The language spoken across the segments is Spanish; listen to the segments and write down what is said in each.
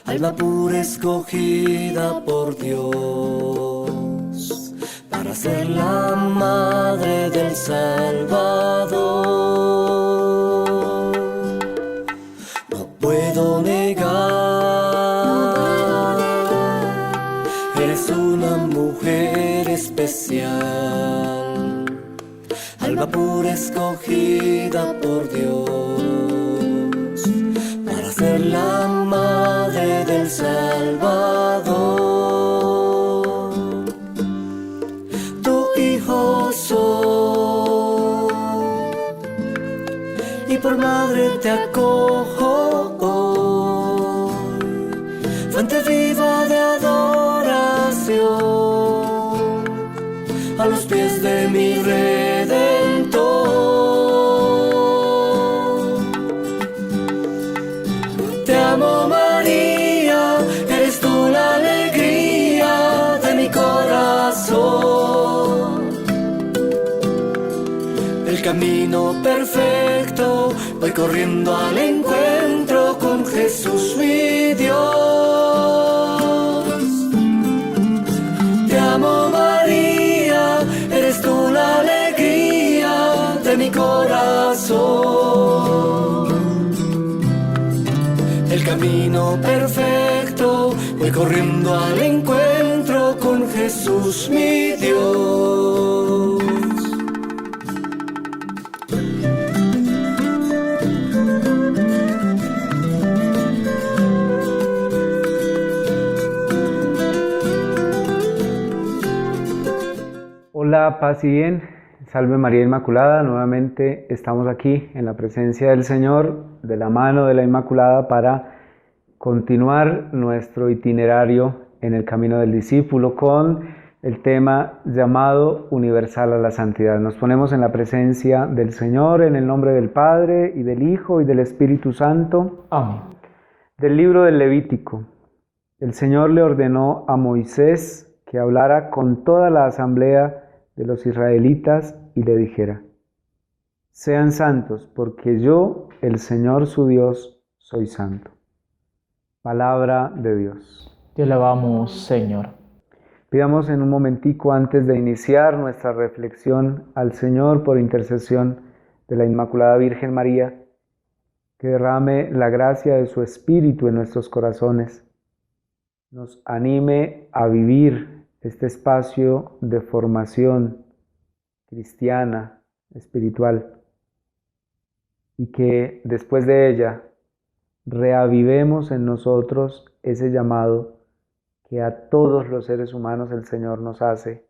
alma pura escogida por Dios, para ser la madre del Salvador. No puedo negar, eres una mujer especial, alma pura escogida por Dios, para ser la madre del Salvador. Tu hijo soy, y por madre te acojo hoy, fuente viva de adoración, a los pies de mi Redentor. Te amo, María, eres tú la alegría de mi corazón. El camino perfecto, voy corriendo al encuentro con Jesús mi Dios. Te amo, María, eres tú la alegría de mi corazón. El camino perfecto, voy corriendo al encuentro con Jesús mi Dios. Hola, paz y bien, salve María Inmaculada. Nuevamente estamos aquí en la presencia del Señor, de la mano de la Inmaculada, para continuar nuestro itinerario en el camino del discípulo con el tema llamado universal a la santidad. Nos ponemos en la presencia del Señor en el nombre del Padre y del Hijo y del Espíritu Santo. Amén. Del libro del Levítico. El Señor le ordenó a Moisés que hablara con toda la asamblea de los israelitas y le dijera: sean santos, porque yo, el Señor su Dios, soy santo. Palabra de Dios. Te alabamos, Señor. Pidamos en un momentico, antes de iniciar nuestra reflexión, al Señor, por intercesión de la Inmaculada Virgen María, que derrame la gracia de su Espíritu en nuestros corazones, nos anime a vivir este espacio de formación cristiana, espiritual, y que después de ella reavivemos en nosotros ese llamado que a todos los seres humanos el Señor nos hace,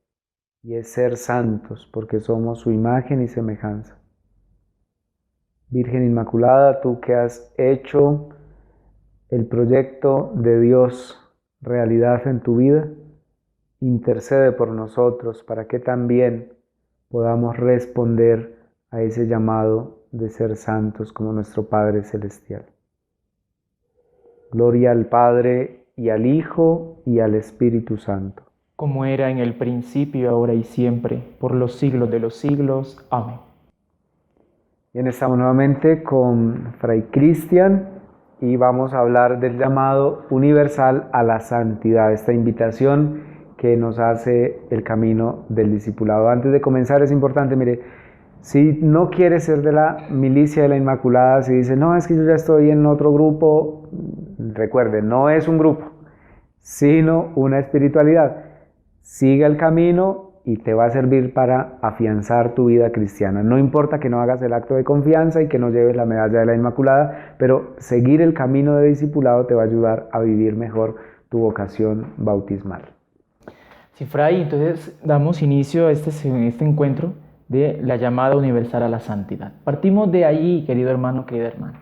y es ser santos, porque somos su imagen y semejanza. Virgen Inmaculada, tú que has hecho el proyecto de Dios realidad en tu vida, intercede por nosotros para que también podamos responder a ese llamado de ser santos como nuestro Padre Celestial. Gloria al Padre, y al Hijo, y al Espíritu Santo. Como era en el principio, ahora y siempre, por los siglos de los siglos. Amén. Bien, estamos nuevamente con Fray Cristian y vamos a hablar del llamado universal a la santidad, esta invitación que nos hace el camino del discipulado. Antes de comenzar es importante, mire, si no quiere ser de la milicia de la Inmaculada, si dice, no, es que yo ya estoy en otro grupo, recuerde, no es un grupo, sino una espiritualidad. Siga el camino y te va a servir para afianzar tu vida cristiana. No importa que no hagas el acto de confianza y que no lleves la medalla de la Inmaculada, pero seguir el camino de discipulado te va a ayudar a vivir mejor tu vocación bautismal. Sí, Fray, entonces damos inicio a este encuentro de la llamada universal a la santidad. Partimos de allí, querido hermano, querida hermana.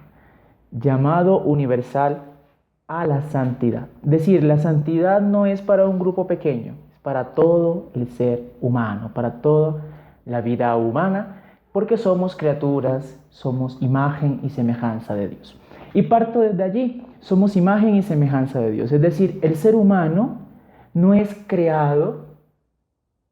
Llamado universal a la santidad. Es decir, la santidad no es para un grupo pequeño, es para todo el ser humano, para toda la vida humana, porque somos criaturas, somos imagen y semejanza de Dios. Y parto desde allí, somos imagen y semejanza de Dios. Es decir, el ser humano no es creado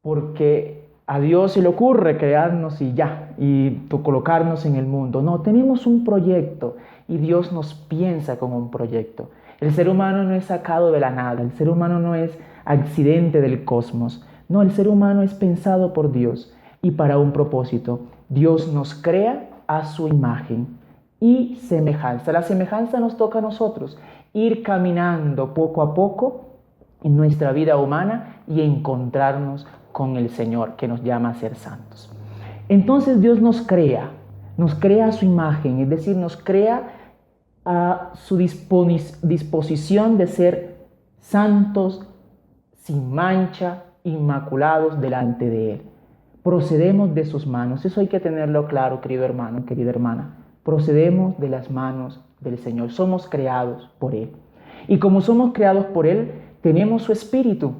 porque a Dios se le ocurre crearnos y ya, y colocarnos en el mundo. No, tenemos un proyecto y Dios nos piensa con un proyecto. El ser humano no es sacado de la nada, el ser humano no es accidente del cosmos. No, el ser humano es pensado por Dios y para un propósito. Dios nos crea a su imagen y semejanza. La semejanza nos toca a nosotros, ir caminando poco a poco en nuestra vida humana y encontrarnos con el Señor que nos llama a ser santos. Entonces Dios nos crea a su imagen, es decir, nos crea a su disposición de ser santos, sin mancha, inmaculados delante de Él. Procedemos de sus manos, eso hay que tenerlo claro, querido hermano, querida hermana. Procedemos de las manos del Señor, somos creados por Él. Y como somos creados por Él, tenemos su Espíritu.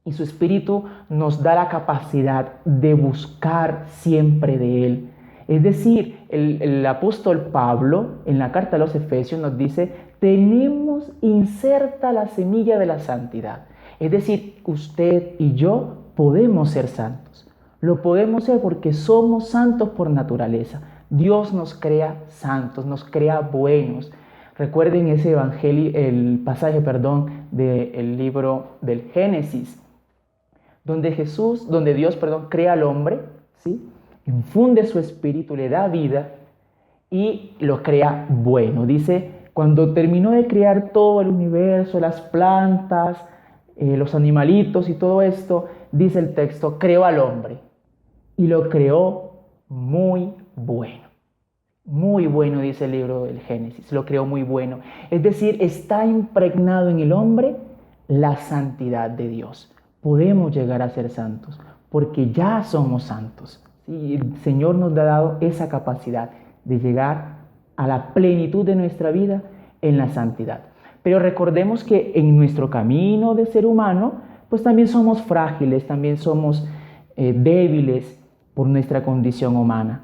Y su Espíritu nos da la capacidad de buscar siempre de Él. Es decir, el apóstol Pablo, en la carta a los Efesios, nos dice, tenemos inserta la semilla de la santidad. Es decir, usted y yo podemos ser santos. Lo podemos ser porque somos santos por naturaleza. Dios nos crea santos, nos crea buenos. Recuerden ese evangelio, el pasaje, del libro del Génesis, donde Dios crea al hombre, ¿sí? Infunde su espíritu, le da vida y lo crea bueno. Dice, cuando terminó de crear todo el universo, las plantas, los animalitos y todo esto, dice el texto, creó al hombre y lo creó muy bueno. Muy bueno, dice el libro del Génesis, lo creó muy bueno. Es decir, está impregnado en el hombre la santidad de Dios. Podemos llegar a ser santos porque ya somos santos. ¿Sí? El Señor nos ha dado esa capacidad de llegar a la plenitud de nuestra vida en la santidad. Pero recordemos que en nuestro camino de ser humano, pues también somos frágiles, también somos débiles por nuestra condición humana.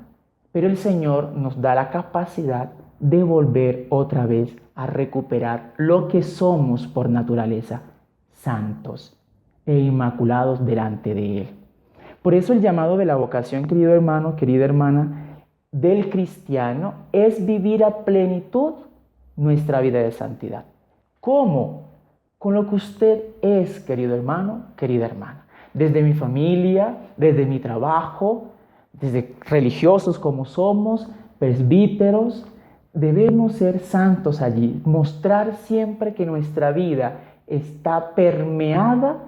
Pero el Señor nos da la capacidad de volver otra vez a recuperar lo que somos por naturaleza, santos e inmaculados delante de Él. Por eso el llamado de la vocación, querido hermano, querida hermana, del cristiano es vivir a plenitud nuestra vida de santidad. ¿Cómo? Con lo que usted es, querido hermano, querida hermana. Desde mi familia, desde mi trabajo, desde religiosos como somos, presbíteros, debemos ser santos allí, mostrar siempre que nuestra vida está permeada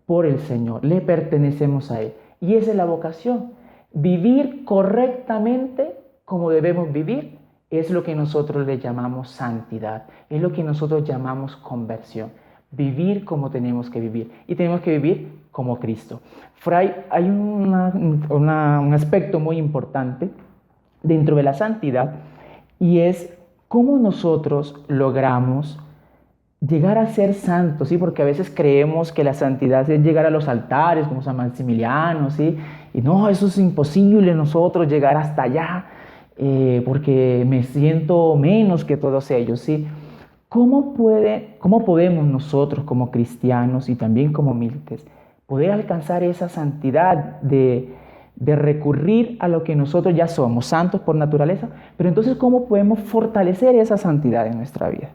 por el Señor, le pertenecemos a Él. Y esa es la vocación, vivir correctamente como debemos vivir, es lo que nosotros le llamamos santidad, es lo que nosotros llamamos conversión, vivir como tenemos que vivir, y tenemos que vivir como Cristo. Fray, hay un aspecto muy importante dentro de la santidad, y es cómo nosotros logramos llegar a ser santos, ¿sí? Porque a veces creemos que la santidad es llegar a los altares, como San Maximiliano, ¿sí? Y no, eso es imposible nosotros llegar hasta allá, porque me siento menos que todos ellos, ¿sí? ¿Cómo podemos nosotros como cristianos y también como humildes poder alcanzar esa santidad de recurrir a lo que nosotros ya somos, santos por naturaleza? Pero entonces, ¿cómo podemos fortalecer esa santidad en nuestra vida?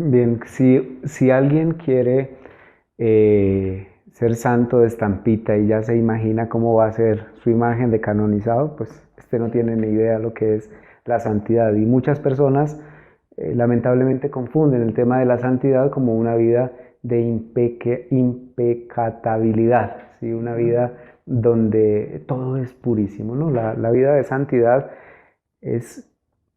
Bien, si alguien quiere ser santo de estampita y ya se imagina cómo va a ser su imagen de canonizado, pues no tiene ni idea lo que es la santidad. Y muchas personas lamentablemente confunden el tema de la santidad como una vida de impecabilidad, ¿sí? Una vida donde todo es purísimo, ¿no? La vida de santidad es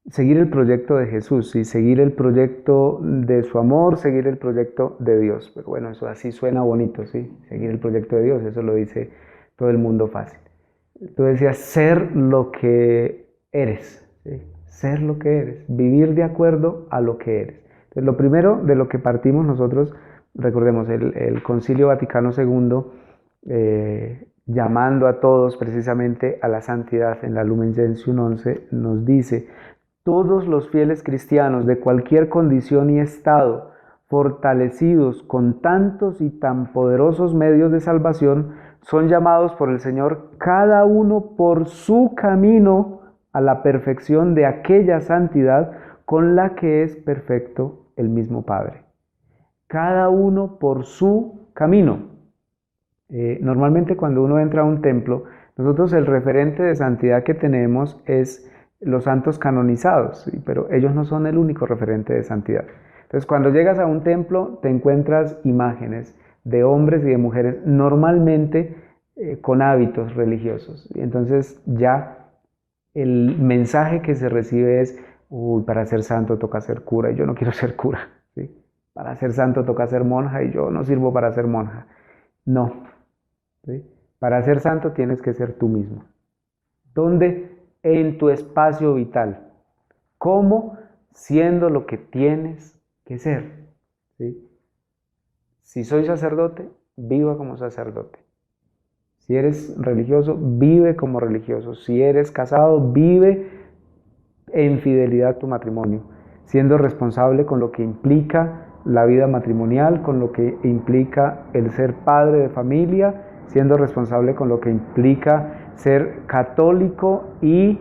seguir el proyecto de Jesús y seguir el proyecto de su amor, seguir el proyecto de Dios. Pero bueno, eso así suena bonito, ¿sí? Seguir el proyecto de Dios, eso lo dice todo el mundo fácil. Tú decías ser lo que eres, ¿sí? Ser lo que eres, vivir de acuerdo a lo que eres. Entonces, lo primero de lo que partimos nosotros, recordemos, el Concilio Vaticano II, llamando a todos precisamente a la santidad en la Lumen Gentium 11, nos dice: todos los fieles cristianos de cualquier condición y estado, fortalecidos con tantos y tan poderosos medios de salvación, son llamados por el Señor, cada uno por su camino, a la perfección de aquella santidad con la que es perfecto el mismo Padre. Cada uno por su camino. Normalmente cuando uno entra a un templo, nosotros el referente de santidad que tenemos es los santos canonizados, ¿sí? Pero ellos no son el único referente de santidad. Entonces cuando llegas a un templo te encuentras imágenes de hombres y de mujeres normalmente con hábitos religiosos. Entonces ya el mensaje que se recibe es, uy, para ser santo toca ser cura y yo no quiero ser cura, ¿sí? Para ser santo toca ser monja y yo no sirvo para ser monja. No, ¿sí? Para ser santo tienes que ser tú mismo. ¿Dónde? En tu espacio vital. ¿Cómo? Siendo lo que tienes que ser, ¿sí? Si soy sacerdote, viva como sacerdote. Si eres religioso, vive como religioso. Si eres casado, vive en fidelidad tu matrimonio, siendo responsable con lo que implica la vida matrimonial, con lo que implica el ser padre de familia, siendo responsable con lo que implica ser católico y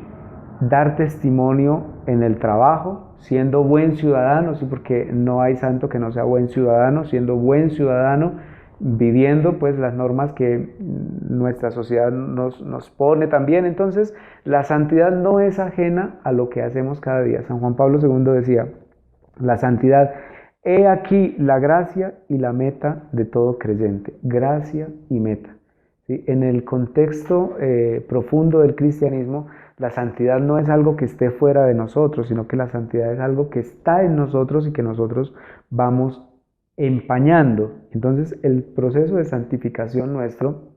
dar testimonio en el trabajo, siendo buen ciudadano, sí, porque no hay santo que no sea buen ciudadano, siendo buen ciudadano, viviendo pues las normas que nuestra sociedad nos pone también. Entonces la santidad no es ajena a lo que hacemos cada día. San Juan Pablo II decía, la santidad, he aquí la gracia y la meta de todo creyente, gracia y meta. ¿Sí? En el contexto profundo del cristianismo, la santidad no es algo que esté fuera de nosotros, sino que la santidad es algo que está en nosotros y que nosotros vamos empañando. Entonces el proceso de santificación nuestro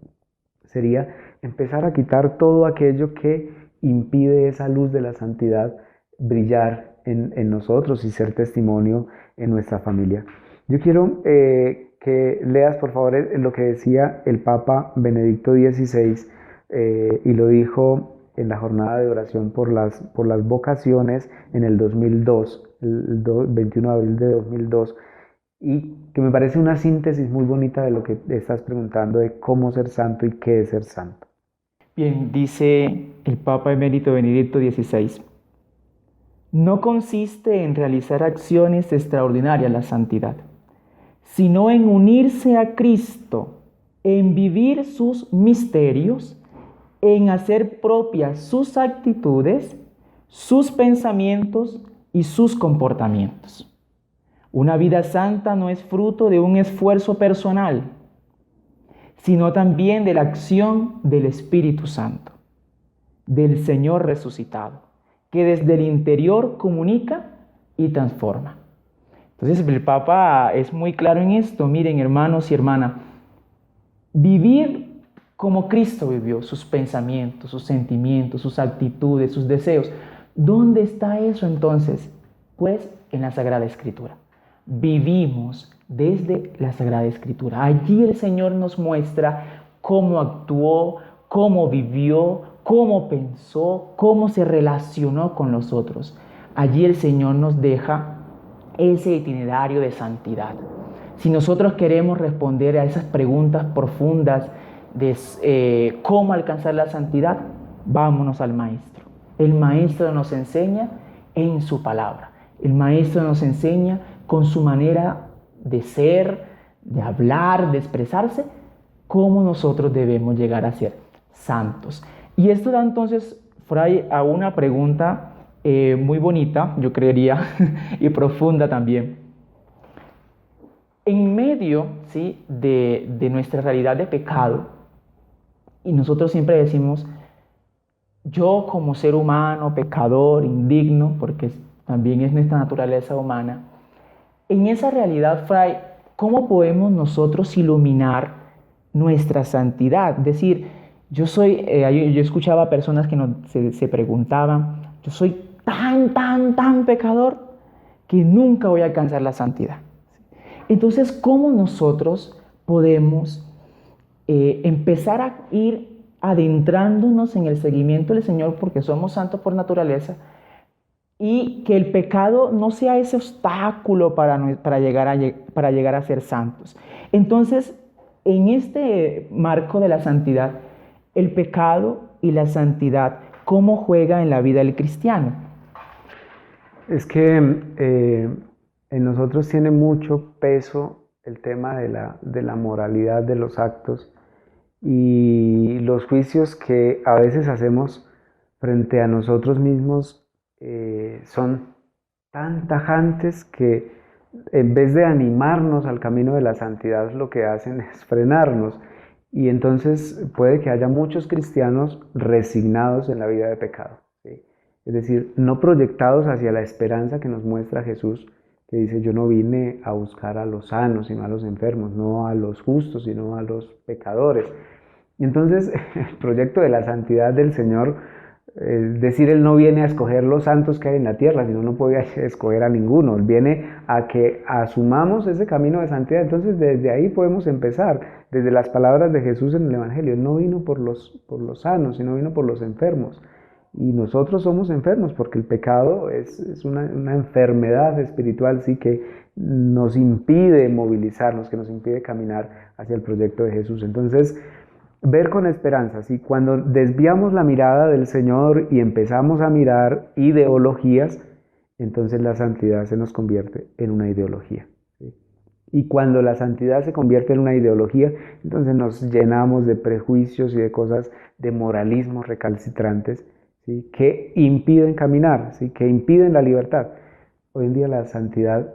sería empezar a quitar todo aquello que impide esa luz de la santidad brillar en nosotros y ser testimonio en nuestra familia. Yo quiero que leas por favor lo que decía el Papa Benedicto XVI y lo dijo en la jornada de oración por las vocaciones en el 2002, el 21 de abril de 2002, y que me parece una síntesis muy bonita de lo que estás preguntando de cómo ser santo y qué es ser santo. Bien, dice el Papa Emérito Benedicto XVI, no consiste en realizar acciones extraordinarias la santidad, sino en unirse a Cristo, en vivir sus misterios, en hacer propias sus actitudes, sus pensamientos y sus comportamientos. Una vida santa no es fruto de un esfuerzo personal, sino también de la acción del Espíritu Santo, del Señor resucitado, que desde el interior comunica y transforma. Entonces el Papa es muy claro en esto. Miren, hermanos y hermanas, vivir como Cristo vivió, sus pensamientos, sus sentimientos, sus actitudes, sus deseos. ¿Dónde está eso entonces? Pues en la Sagrada Escritura. Vivimos desde la Sagrada Escritura. Allí el Señor nos muestra cómo actuó, cómo vivió, cómo pensó, cómo se relacionó con los otros. Allí el Señor nos deja ese itinerario de santidad. Si nosotros queremos responder a esas preguntas profundas de cómo alcanzar la santidad, vámonos al Maestro. El Maestro nos enseña en su palabra. El Maestro nos enseña con su manera de ser, de hablar, de expresarse, cómo nosotros debemos llegar a ser santos. Y esto da entonces, Fray, a una pregunta muy bonita, yo creería, y profunda también. En medio, ¿sí?, de nuestra realidad de pecado, y nosotros siempre decimos, yo como ser humano, pecador, indigno, porque también es nuestra naturaleza humana, en esa realidad, Fray, ¿cómo podemos nosotros iluminar nuestra santidad? Es decir, yo escuchaba personas que se preguntaban, yo soy tan pecador que nunca voy a alcanzar la santidad. Entonces, ¿cómo nosotros podemos empezar a ir adentrándonos en el seguimiento del Señor, porque somos santos por naturaleza, y que el pecado no sea ese obstáculo para llegar a ser santos? Entonces, en este marco de la santidad, el pecado y la santidad, ¿cómo juega en la vida del cristiano? Es que en nosotros tiene mucho peso el tema de la moralidad de los actos y los juicios que a veces hacemos frente a nosotros mismos son tan tajantes que en vez de animarnos al camino de la santidad, lo que hacen es frenarnos. Y entonces puede que haya muchos cristianos resignados en la vida de pecado, ¿sí? Es decir, no proyectados hacia la esperanza que nos muestra Jesús, que dice: yo no vine a buscar a los sanos, sino a los enfermos, no a los justos, sino a los pecadores. Y entonces el proyecto de la santidad del Señor, es decir, Él no viene a escoger los santos que hay en la tierra, sino no puede escoger a ninguno. Él viene a que asumamos ese camino de santidad. Entonces desde ahí podemos empezar, desde las palabras de Jesús en el Evangelio. Él no vino por los sanos, sino vino por los enfermos. Y nosotros somos enfermos porque el pecado es una enfermedad espiritual, sí, que nos impide movilizarnos, que nos impide caminar hacia el proyecto de Jesús. Entonces, ver con esperanza, ¿sí? Cuando desviamos la mirada del Señor y empezamos a mirar ideologías, entonces la santidad se nos convierte en una ideología, ¿sí? Y cuando la santidad se convierte en una ideología, entonces nos llenamos de prejuicios y de cosas, de moralismos recalcitrantes, ¿sí? Que impiden caminar, ¿sí? Que impiden la libertad. Hoy en día la santidad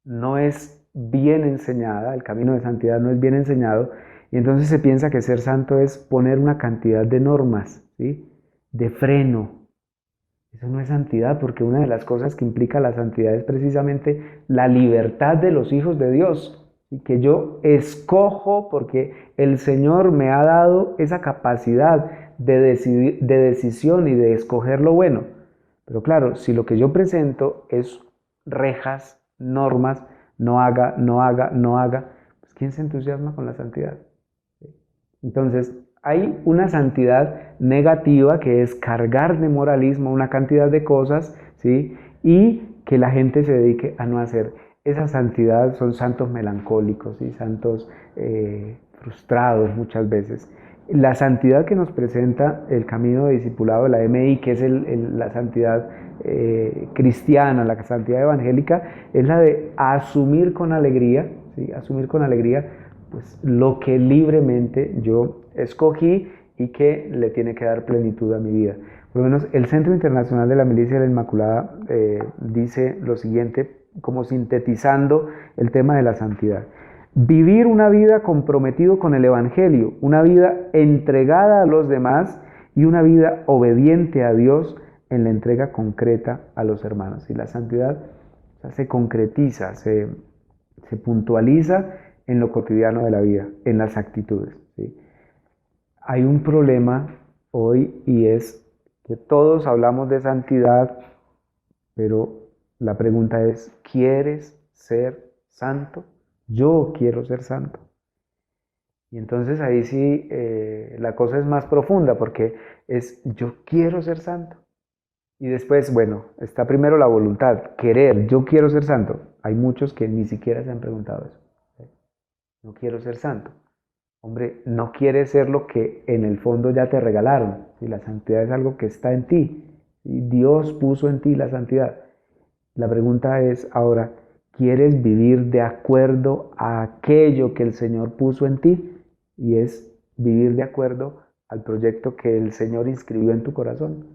no es bien enseñada, el camino de santidad no es bien enseñado, y entonces se piensa que ser santo es poner una cantidad de normas, ¿sí? De freno. Eso no es santidad, porque una de las cosas que implica la santidad es precisamente la libertad de los hijos de Dios, y que yo escojo porque el Señor me ha dado esa capacidad de decisión y de escoger lo bueno. Pero claro, si lo que yo presento es rejas, normas, no haga, no haga, no haga, pues ¿quién se entusiasma con la santidad? Entonces, hay una santidad negativa que es cargar de moralismo una cantidad de cosas, ¿sí? Y que la gente se dedique a no hacer. Esa santidad son santos melancólicos, ¿sí? Santos frustrados muchas veces. La santidad que nos presenta el camino de discipulado de la MI, que es la santidad cristiana, la santidad evangélica, es la de asumir con alegría, ¿sí? Asumir con alegría pues, lo que libremente yo escogí y que le tiene que dar plenitud a mi vida. Por lo menos el Centro Internacional de la Milicia de la Inmaculada dice lo siguiente, como sintetizando el tema de la santidad: vivir una vida comprometido con el Evangelio, una vida entregada a los demás y una vida obediente a Dios en la entrega concreta a los hermanos. Y la santidad, o sea, se concretiza, se puntualiza en lo cotidiano de la vida, en las actitudes, ¿sí? Hay un problema hoy y es que todos hablamos de santidad, pero la pregunta es: ¿quieres ser santo? Yo quiero ser santo. Y entonces ahí sí la cosa es más profunda, porque es yo quiero ser santo. Y después, bueno, está primero la voluntad, querer, yo quiero ser santo. Hay muchos que ni siquiera se han preguntado eso. No quiero ser santo. Hombre, no quieres ser lo que en el fondo ya te regalaron. ¿Sí? La santidad es algo que está en ti. ¿Sí? Dios puso en ti la santidad. La pregunta es ahora: ¿quieres vivir de acuerdo a aquello que el Señor puso en ti? Y es vivir de acuerdo al proyecto que el Señor inscribió en tu corazón.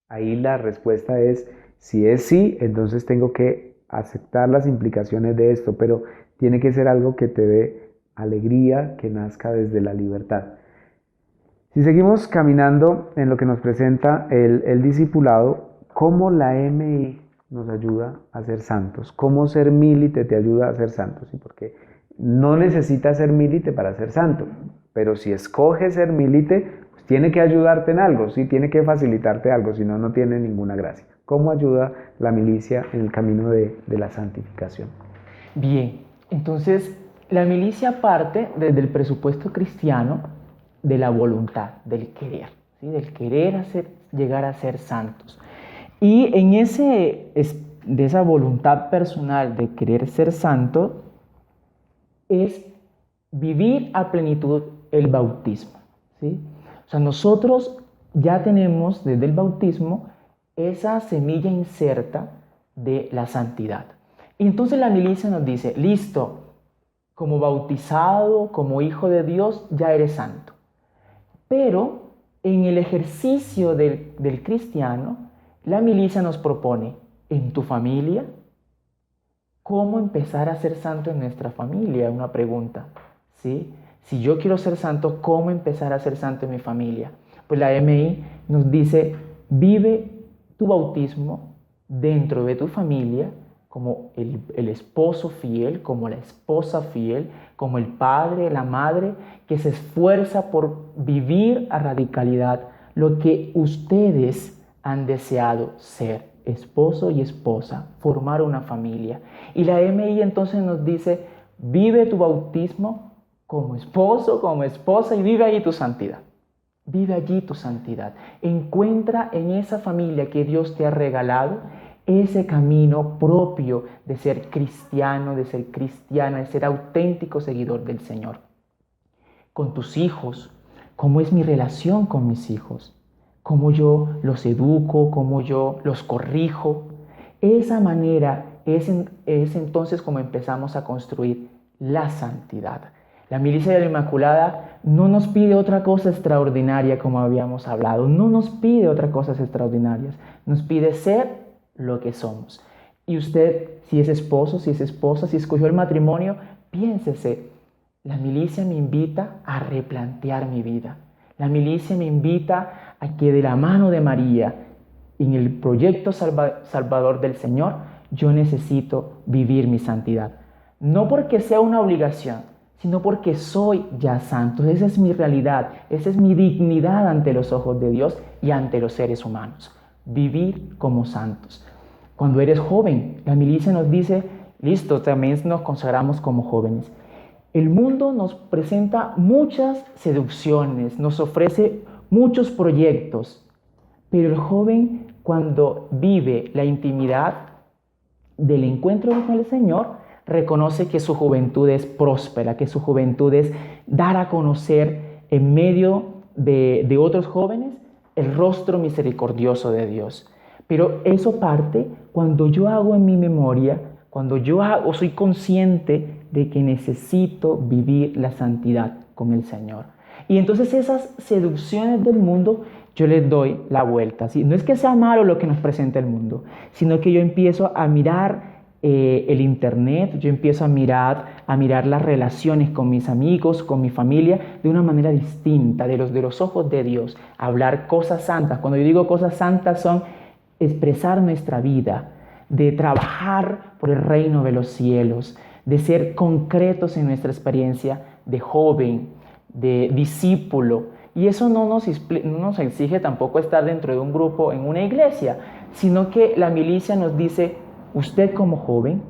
Ahí la respuesta es: si es sí, entonces tengo que aceptar las implicaciones de esto, pero tiene que ser algo que te dé alegría, que nazca desde la libertad. Si seguimos caminando en lo que nos presenta el discipulado, ¿cómo la MI nos ayuda a ser santos? ¿Cómo ser milite te ayuda a ser santos? ¿Sí? Porque no necesitas ser milite para ser santo, pero si escoges ser milite, pues tiene que ayudarte en algo, ¿sí? Tiene que facilitarte algo, si no, no tiene ninguna gracia. ¿Cómo ayuda la milicia en el camino de la santificación? Bien, entonces la milicia parte desde el presupuesto cristiano de la voluntad, del querer, ¿sí? Del querer llegar a ser santos. Y en de esa voluntad personal de querer ser santo es vivir a plenitud el bautismo, ¿sí? O sea, nosotros ya tenemos desde el bautismo esa semilla inserta de la santidad. Y entonces la milicia nos dice, listo, como bautizado, como hijo de Dios, ya eres santo. Pero en el ejercicio del cristiano, la milicia nos propone, en tu familia, ¿cómo empezar a ser santo en nuestra familia? Una pregunta, ¿sí? Si yo quiero ser santo, ¿cómo empezar a ser santo en mi familia? Pues la MI nos dice, vive tu bautismo dentro de tu familia, como el esposo fiel, como la esposa fiel, como el padre, la madre, que se esfuerza por vivir a radicalidad lo que ustedes han deseado ser, esposo y esposa, formar una familia. Y la MI entonces nos dice, vive tu bautismo como esposo, como esposa, y vive allí tu santidad. Vive allí tu santidad. Encuentra en esa familia que Dios te ha regalado ese camino propio de ser cristiano, de ser cristiana, de ser auténtico seguidor del Señor. Con tus hijos, ¿cómo es mi relación con mis hijos? ¿Cómo yo los educo? ¿Cómo yo los corrijo? Esa manera es entonces como empezamos a construir la santidad. La milicia de la Inmaculada no nos pide otra cosa extraordinaria como habíamos hablado, no nos pide otras cosas extraordinarias, nos pide ser lo que somos. Y usted, si es esposo, si es esposa, si escogió el matrimonio, piénsese, la milicia me invita a replantear mi vida. La milicia me invita a que de la mano de María, en el proyecto salvador del Señor, yo necesito vivir mi santidad. No porque sea una obligación, sino porque soy ya santo. Esa es mi realidad, esa es mi dignidad ante los ojos de Dios y ante los seres humanos. Vivir como santos. Cuando eres joven, la milicia nos dice, listo, también nos consagramos como jóvenes. El mundo nos presenta muchas seducciones, nos ofrece muchos proyectos, pero el joven, cuando vive la intimidad del encuentro con el Señor, reconoce que su juventud es próspera, que su juventud es dar a conocer en medio de otros jóvenes el rostro misericordioso de Dios. Pero eso parte cuando yo hago en mi memoria, cuando yo soy consciente de que necesito vivir la santidad con el Señor. Y entonces esas seducciones del mundo yo les doy la vuelta, ¿sí? No es que sea malo lo que nos presenta el mundo, sino que yo empiezo a mirar el internet, yo empiezo a mirar las relaciones con mis amigos, con mi familia, de una manera distinta, de los ojos de Dios, a hablar cosas santas. Cuando yo digo cosas santas son expresar nuestra vida, de trabajar por el reino de los cielos, de ser concretos en nuestra experiencia de joven, de discípulo. Y eso no nos exige tampoco estar dentro de un grupo en una iglesia, sino que la milicia nos dice, usted como joven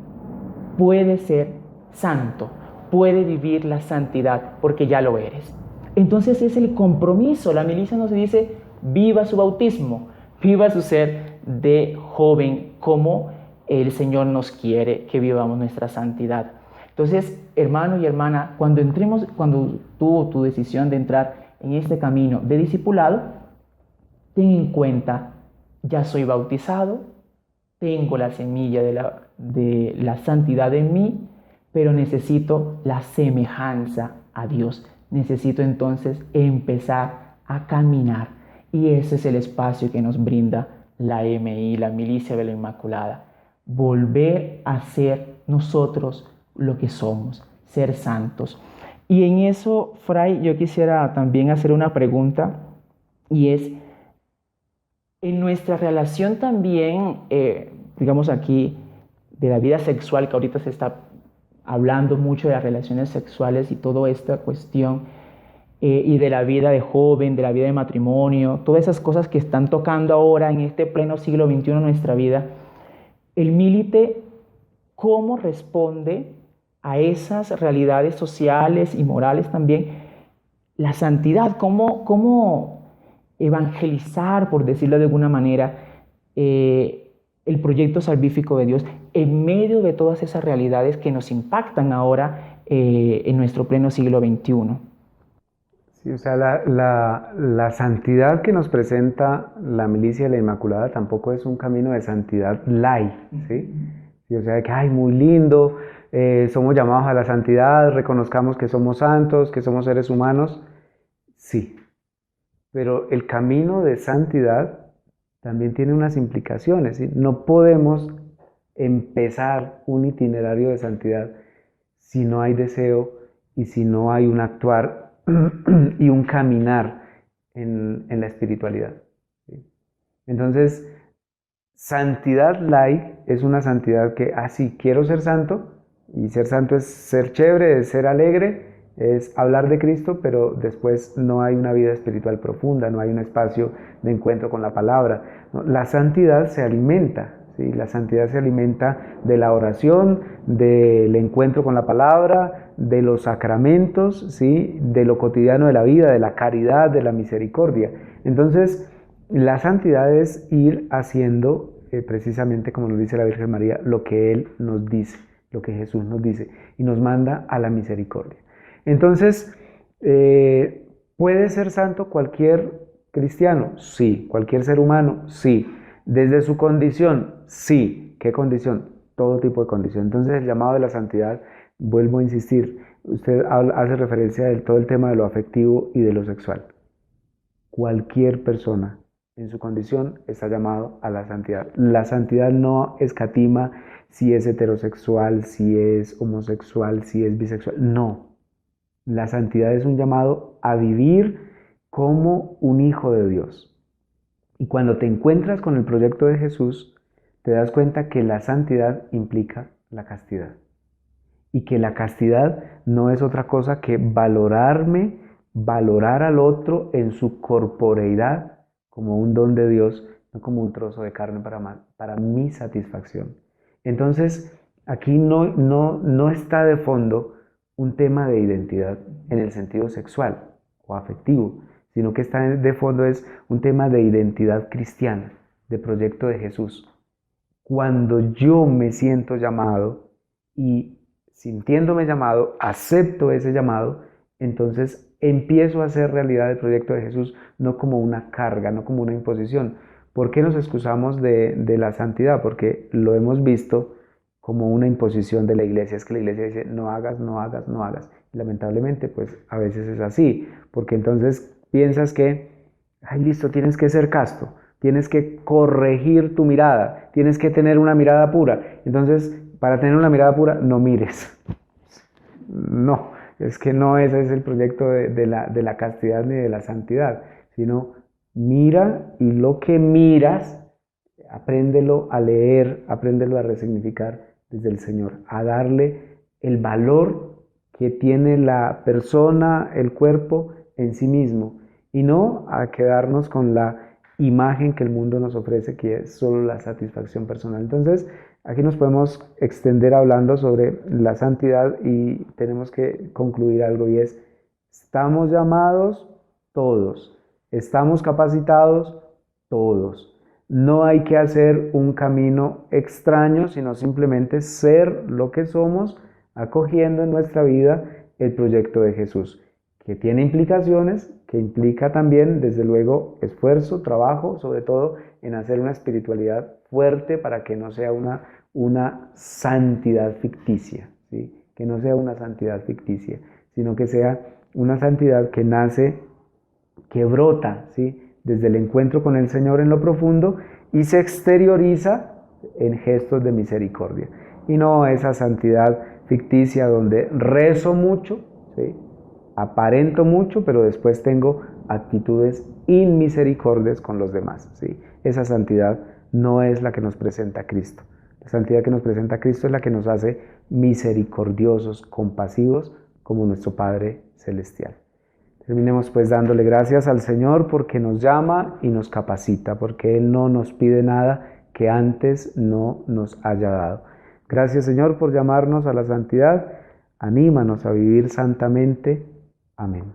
puede ser santo, puede vivir la santidad porque ya lo eres. Entonces es el compromiso. La milicia nos dice, viva su bautismo, viva su ser de joven como el Señor nos quiere que vivamos nuestra santidad. Entonces, hermano y hermana, cuando tuvo tu decisión de entrar en este camino de discipulado, ten en cuenta, ya soy bautizado, tengo la semilla de la santidad en mí, pero necesito la semejanza a Dios. Necesito entonces empezar a caminar. Y ese es el espacio que nos brinda la MI, la Milicia de la Inmaculada. Volver a ser nosotros lo que somos, ser santos. Y en eso, Fray, yo quisiera también hacer una pregunta, y es, en nuestra relación también, digamos aquí, de la vida sexual, que ahorita se está hablando mucho de las relaciones sexuales y toda esta cuestión, y de la vida de joven, de la vida de matrimonio, todas esas cosas que están tocando ahora en este pleno siglo XXI en nuestra vida, el Milite, ¿cómo responde a esas realidades sociales y morales también? La santidad, ¿cómo evangelizar, por decirlo de alguna manera, el proyecto salvífico de Dios en medio de todas esas realidades que nos impactan ahora en nuestro pleno siglo XXI? Sí, o sea, la santidad que nos presenta la milicia de la Inmaculada tampoco es un camino de santidad light, ¿sí? Sí, o sea, que, ay, muy lindo, somos llamados a la santidad, reconozcamos que somos santos, que somos seres humanos, sí, pero el camino de santidad también tiene unas implicaciones, ¿sí? No podemos empezar un itinerario de santidad si no hay deseo y si no hay un actuar y un caminar en la espiritualidad, ¿sí? Entonces, santidad light es una santidad que, sí, quiero ser santo, y ser santo es ser chévere, es ser alegre, es hablar de Cristo, pero después no hay una vida espiritual profunda, no hay un espacio de encuentro con la palabra. ¿No? La santidad se alimenta, ¿sí? La santidad se alimenta de la oración, del encuentro con la palabra, de los sacramentos, ¿sí? De lo cotidiano de la vida, de la caridad, de la misericordia. Entonces, la santidad es ir haciendo, precisamente como nos dice la Virgen María, lo que Él nos dice, lo que Jesús nos dice, y nos manda a la misericordia. Entonces, ¿puede ser santo cualquier cristiano? Sí. ¿Cualquier ser humano? Sí. ¿Desde su condición? Sí. ¿Qué condición? Todo tipo de condición. Entonces, el llamado de la santidad, vuelvo a insistir, usted hace referencia de todo el tema de lo afectivo y de lo sexual. Cualquier persona en su condición está llamado a la santidad. La santidad no escatima si es heterosexual, si es homosexual, si es bisexual. No. La santidad es un llamado a vivir como un hijo de Dios. Y cuando te encuentras con el proyecto de Jesús, te das cuenta que la santidad implica la castidad. Y que la castidad no es otra cosa que valorarme, valorar al otro en su corporeidad como un don de Dios, no como un trozo de carne para mi satisfacción. Entonces, aquí no está de fondo un tema de identidad en el sentido sexual o afectivo, sino que está de fondo es un tema de identidad cristiana, de proyecto de Jesús. Cuando yo me siento llamado y sintiéndome llamado, acepto ese llamado, entonces empiezo a hacer realidad el proyecto de Jesús, no como una carga, no como una imposición. ¿Por qué nos excusamos de la santidad? Porque lo hemos visto como una imposición de la iglesia. Es que la iglesia dice, no hagas, no hagas, no hagas. Y lamentablemente, pues a veces es así, porque entonces piensas que, ay, listo, tienes que ser casto, tienes que corregir tu mirada, tienes que tener una mirada pura. Entonces, para tener una mirada pura, no mires. No, es que no ese es el proyecto de la castidad ni de la santidad, sino mira y lo que miras, apréndelo a leer, apréndelo a resignificar desde el Señor, a darle el valor que tiene la persona, el cuerpo en sí mismo, y no a quedarnos con la imagen que el mundo nos ofrece, que es solo la satisfacción personal. Entonces, aquí nos podemos extender hablando sobre la santidad y tenemos que concluir algo, y es, estamos llamados todos, estamos capacitados todos. No hay que hacer un camino extraño, sino simplemente ser lo que somos, acogiendo en nuestra vida el proyecto de Jesús, que tiene implicaciones, que implica también, desde luego, esfuerzo, trabajo, sobre todo en hacer una espiritualidad fuerte para que no sea una santidad ficticia, ¿sí? Que no sea una santidad ficticia, sino que sea una santidad que nace, que brota, ¿sí? Desde el encuentro con el Señor en lo profundo y se exterioriza en gestos de misericordia. Y no esa santidad ficticia donde rezo mucho, ¿sí? Aparento mucho, pero después tengo actitudes inmisericordias con los demás, ¿sí? Esa santidad no es la que nos presenta Cristo. La santidad que nos presenta Cristo es la que nos hace misericordiosos, compasivos, como nuestro Padre Celestial. Terminemos pues dándole gracias al Señor porque nos llama y nos capacita, porque Él no nos pide nada que antes no nos haya dado. Gracias, Señor, por llamarnos a la santidad. Anímanos a vivir santamente. Amén.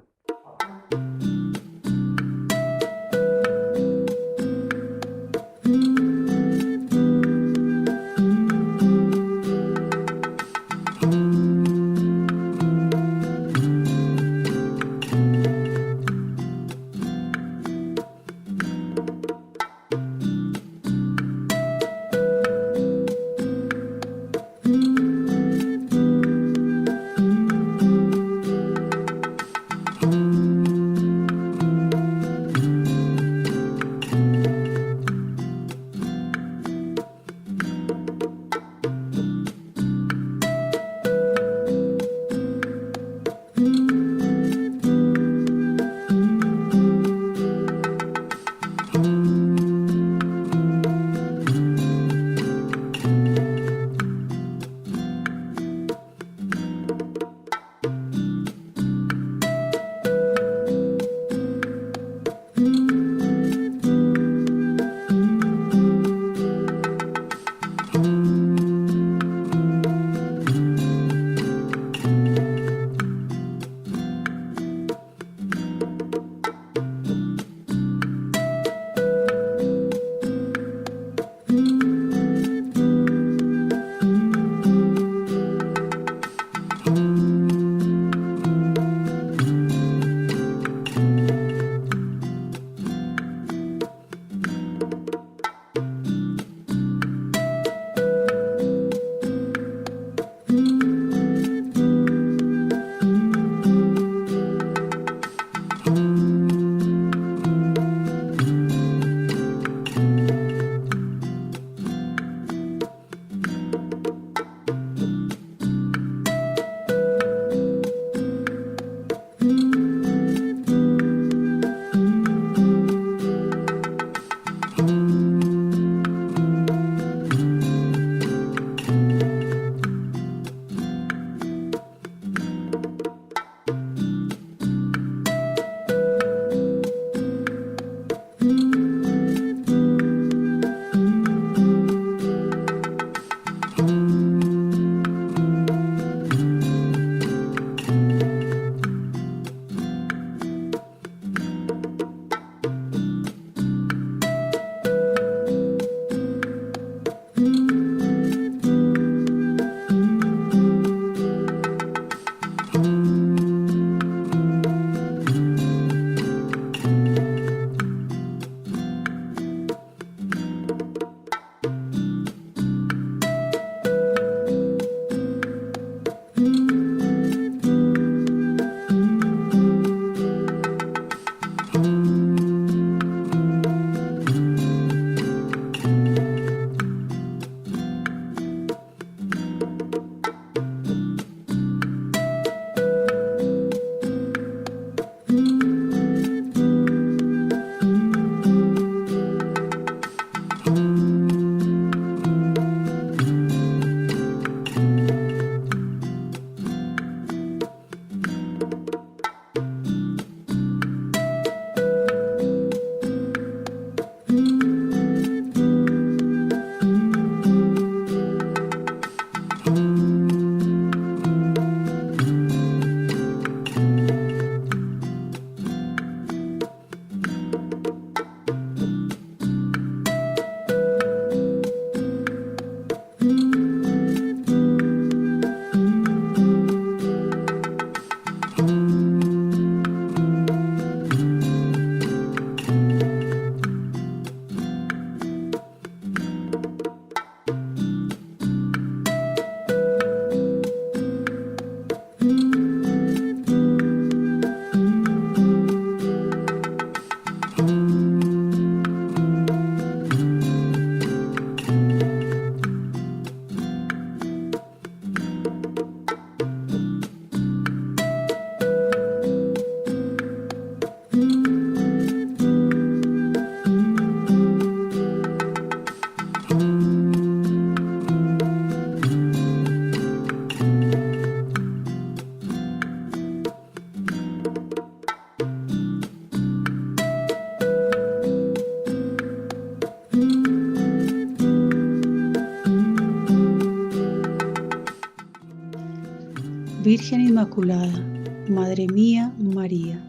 Virgen Inmaculada, Madre mía María,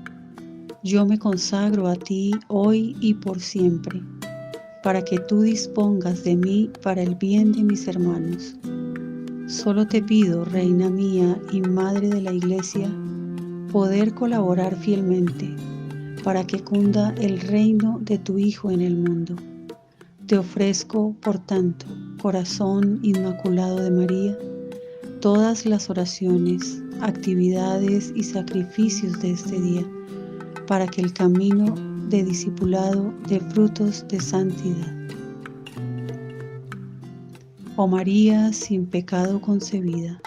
yo me consagro a ti hoy y por siempre, para que tú dispongas de mí para el bien de mis hermanos. Solo te pido, Reina mía y Madre de la Iglesia, poder colaborar fielmente para que cunda el reino de tu Hijo en el mundo. Te ofrezco, por tanto, corazón inmaculado de María, todas las oraciones, actividades y sacrificios de este día, para que el camino de discipulado dé frutos de santidad. Oh María, sin pecado concebida,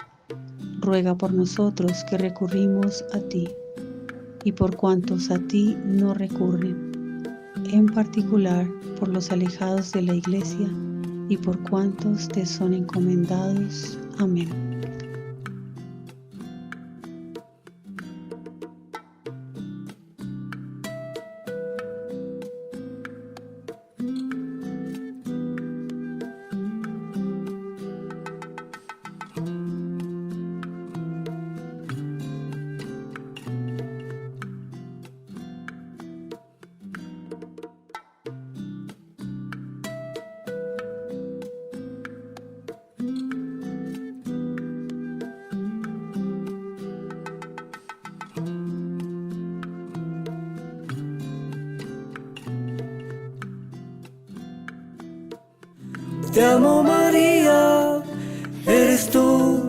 ruega por nosotros que recurrimos a ti, y por cuantos a ti no recurren, en particular por los alejados de la Iglesia y por cuantos te son encomendados. Amén. Te amo María, eres tú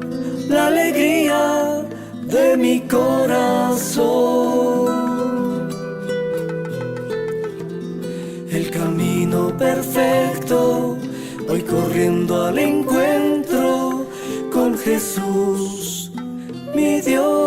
la alegría de mi corazón. El camino perfecto, voy corriendo al encuentro con Jesús, mi Dios.